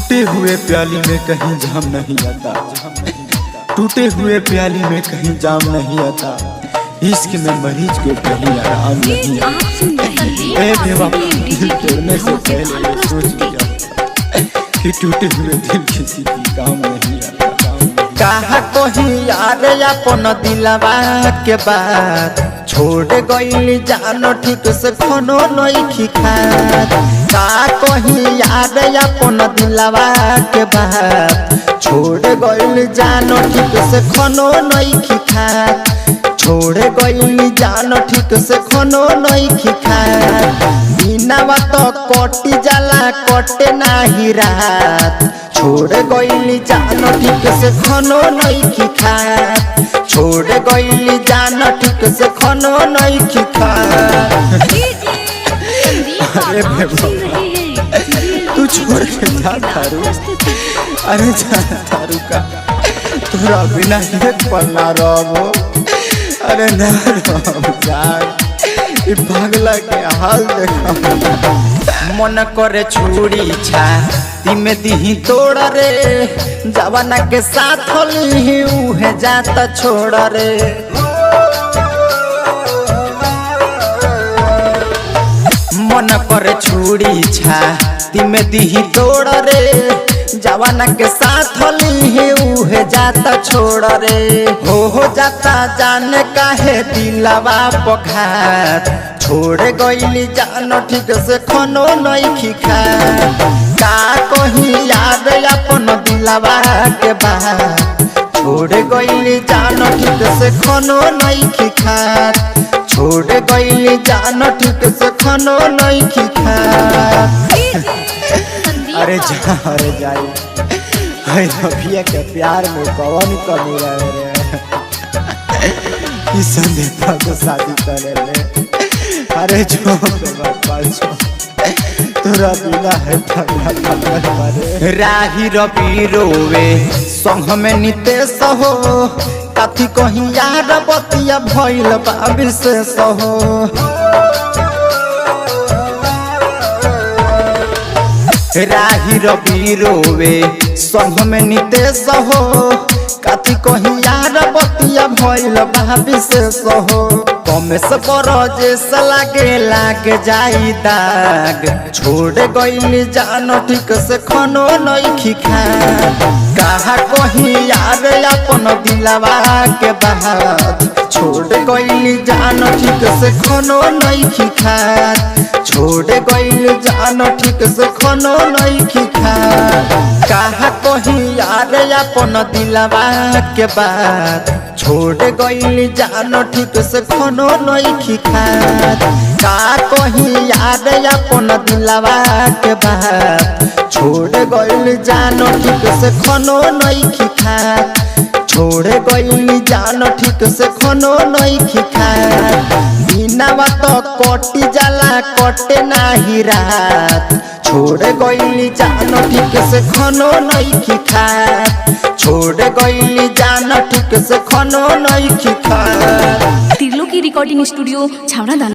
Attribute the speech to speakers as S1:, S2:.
S1: टूटे हुए प्याली में कहीं जाम नहीं आता, टूटे हुए प्याली में कहीं जाम नहीं आता, इश्क में मरीज को कहीं आराम नहीं आता। ए बेवफा, दिल तोड़ने से पहले ये सोच लिया कि टूटे हुए दिल किसी की काम नहीं आता।
S2: कहा कोही यार अपन दिलवा के बात छोड़ गइली जानो ठीक से खनो नहीं खात। का कोही यार अपन दिलवा के बात छोड़ गइली जानो ठीक से खनो नहीं खात, छोड़ गइली जानो ठीक से खनो नहीं खात। बिना तो कटी जाला कटे नाही रात, छोड़ गइली जानो ठीक से खनो नहीं खात, छोड़ गइली जानो ठीक से खनो नहीं खात।
S1: अरे बेवफा, तू छोड़ के जा थारू, अरे जा थारू का तोरा बिना एक पल ना रहबो, अरे ना रहब जान, ई पागला के हाल देखा।
S2: मन करे छुरी छा तिमे दिही तोड़ रे, जवाना के साथ ली उहे जाता छोड़ रे। मन करे छुरी छा तिमे दिही तोड़ रे, जवाना के साथ ली उहे जाता छोड़ रे। हो जाता जाने काहे दिलवा पघात, छोड़ गइली जानो ठीक से खनो नहीं खात। का कही याद अपन दिलवा के बात छोड़ गइली जानो ठीक से खनो नहीं खात, छोड़ गइली जानो ठीक से खनो नहीं खात।
S1: अरे जा, अरे जाई, अरे अभिया के प्यार में कौन कमी रहे रे, इस संदेशा को शादी करे ले। अरे जो तोरा बिना है पगला
S2: राही रवि रोवे संग में नितेश हो, कथी कहीं यार बतिया भइल बा विशेष हो। राही रवि रोवे संग में नितेश हो, कथी कहीं यार बतिया भइल बा विशेष हो। कमेश बरजेश लागे जाई दाग, छोड़ गइली जानो ठीक से खनो नहीं खात। कहा कहीं यार अपन दिलवा के बात छोड़ गइली जानो ठीक से खनो नहीं खात, छोड़ गइली जानो ठीक से खनो नहीं खात। कहा कहीं यार अपन दिलवा के बात छोड़ गइली जानो ठीक से खनो नहीं खात। का कहीं यार अपन दिलवा के बात छोड़ गइली जानो ठीक से खनो नहीं खात, छोड़ गइली जानो ठीक से खनो नहीं खात। बिना तो कटी जाला कटे नाही रात, छोड़ गइली जानो ठीक से खनो नहीं खात, छोड़ गइली जानो ठीक से खनो नहीं खात।
S3: त्रिलोकी रिकॉर्डिंग स्टूडियो छावड़ा।